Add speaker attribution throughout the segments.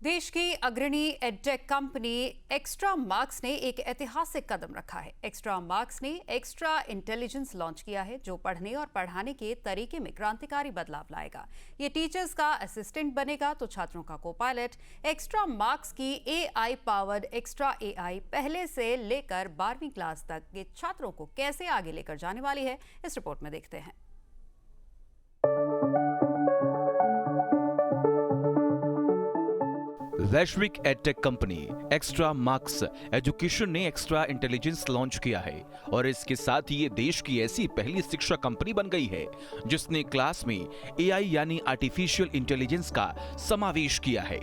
Speaker 1: देश की अग्रणी एडटेक कंपनी एक्स्ट्रा मार्क्स ने एक ऐतिहासिक कदम रखा है। एक्स्ट्रा मार्क्स ने एक्स्ट्रा इंटेलिजेंस लॉन्च किया है, जो पढ़ने और पढ़ाने के तरीके में क्रांतिकारी बदलाव लाएगा। ये टीचर्स का असिस्टेंट बनेगा तो छात्रों का को पायलट। एक्स्ट्रा मार्क्स की AI पावर्ड एक्स्ट्रा AI पहले से लेकर 12वीं क्लास तक के छात्रों को कैसे आगे लेकर जाने वाली है, इस रिपोर्ट में देखते हैं।
Speaker 2: वैश्विक edtech company extra marks education ने एक्स्ट्रा इंटेलिजेंस लॉन्च किया है और इसके साथ ही ये देश की ऐसी पहली शिक्षा कंपनी बन गई है जिसने क्लास में AI यानी आर्टिफिशियल इंटेलिजेंस का समावेश किया है।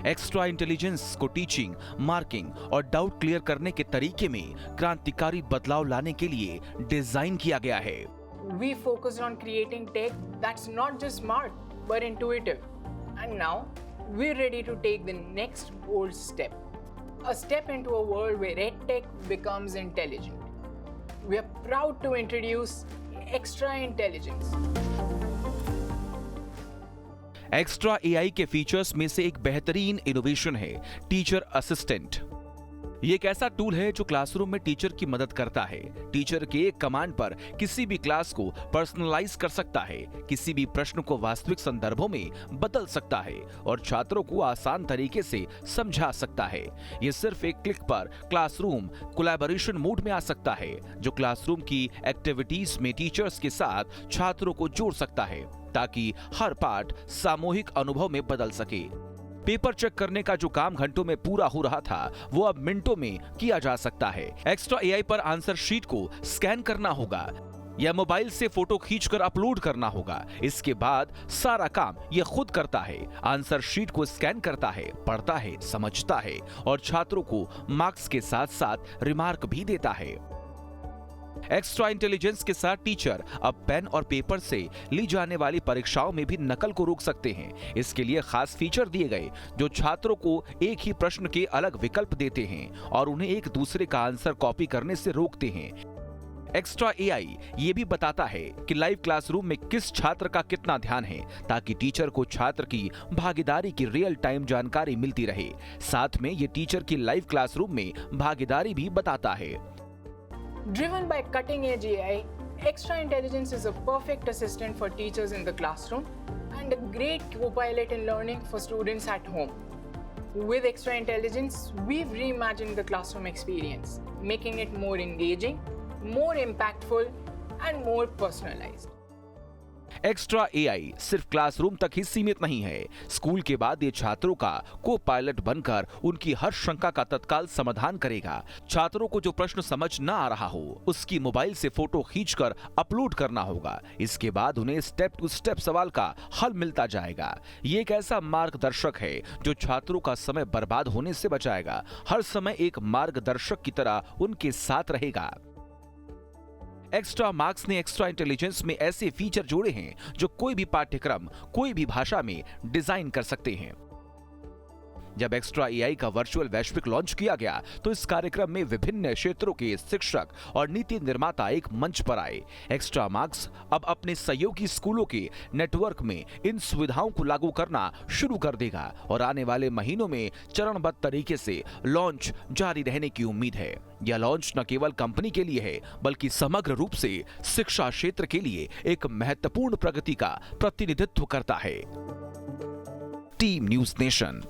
Speaker 2: एक्स्ट्रा इंटेलिजेंस को टीचिंग, मार्किंग और डाउट क्लियर करने के तरीके में क्रांतिकारी बदलाव लाने के लिए डिजाइन किया गया है।
Speaker 3: We focused on creating tech that's not just smart but intuitive. And now we're ready to take the next bold step. A step into a world where EdTech becomes intelligent. We are proud to introduce Extra Intelligence.
Speaker 2: Extra AI के features में से एक बेहतरीन innovation है teacher assistant. ये एक ऐसा tool है जो क्लासरूम में टीचर की मदद करता है। टीचर के एक कमांड पर किसी भी क्लास को पर्सनलाइज कर सकता है, किसी भी प्रश्न को वास्तविक संदर्भों में बदल सकता है और छात्रों को आसान तरीके से समझा सकता है। ये सिर्फ एक क्लिक पर क्लासरूम कोलैबोरेशन मोड में आ सकता है, जो क्लासरूम की एक्टिविटीज में टीचर्स के साथ छात्रों को जोड़ सकता है ताकि हर पाठ सामूहिक अनुभव में बदल सके। पेपर चेक करने का जो काम घंटों में पूरा हो रहा था वो अब मिनटों में किया जा सकता है। एक्स्ट्रा AI पर आंसर शीट को स्कैन करना होगा या मोबाइल से फोटो खींचकर अपलोड करना होगा। इसके बाद सारा काम ये खुद करता है। आंसर शीट को स्कैन करता है, पढ़ता है, समझता है और छात्रों को मार्क्स के साथ साथ रिमार्क भी देता है। एक्स्ट्रा इंटेलिजेंस के साथ टीचर अब पेन और पेपर से ली जाने वाली परीक्षाओं में भी नकल को रोक सकते हैं। इसके लिए खास फीचर दिए गए जो छात्रों को एक ही प्रश्न के अलग विकल्प देते हैं और उन्हें एक दूसरे का आंसर कॉपी करने से रोकते हैं। एक्स्ट्रा AI ये भी बताता है कि लाइव क्लासरूम में किस छात्र का कितना ध्यान है, ताकि टीचर को छात्र की भागीदारी की रियल टाइम जानकारी मिलती रहे। साथ में ये टीचर की लाइव क्लासरूम में भागीदारी भी बताता है।
Speaker 3: Driven by cutting-edge AI, Extra Intelligence is a perfect assistant for teachers in the classroom and a great co-pilot in learning for students at home. With Extra Intelligence, we've reimagined the classroom experience, making it more engaging, more impactful, and more personalized.
Speaker 2: Extra AI सिर्फ classroom तक ही सीमित नहीं है। School के बाद ये छात्रों का को पायलट बनकर उनकी हर शंका का तत्काल समाधान करेगा। छात्रों को जो प्रश्न समझ ना आ रहा हो उसकी मोबाइल से फोटो खींचकर अपलोड करना होगा। इसके बाद उन्हें स्टेप टू स्टेप सवाल का हल मिलता जाएगा। ये एक ऐसा मार्गदर्शक है जो छात्रों का समय बर्बाद होने से बचाएगा। हर समय एक मार्गदर्शक की तरह उनके साथ रहेगा। एक्स्ट्रा मार्क्स ने एक्स्ट्रा इंटेलिजेंस में ऐसे फीचर जोड़े हैं जो कोई भी पाठ्यक्रम, कोई भी भाषा में डिजाइन कर सकते हैं। जब एक्स्ट्रा AI का वर्चुअल वैश्विक लॉन्च किया गया तो इस कार्यक्रम में विभिन्न क्षेत्रों के शिक्षक और नीति निर्माता एक मंच पर आए। एक्स्ट्रा मार्क्स अब अपने सहयोगी स्कूलों के नेटवर्क में इन सुविधाओं को लागू करना शुरू कर देगा और आने वाले महीनों में चरणबद्ध तरीके से लॉन्च जारी रहने की उम्मीद है। यह लॉन्च न केवल कंपनी के लिए है बल्कि समग्र रूप से शिक्षा क्षेत्र के लिए एक महत्वपूर्ण प्रगति का प्रतिनिधित्व करता है। Team news nation.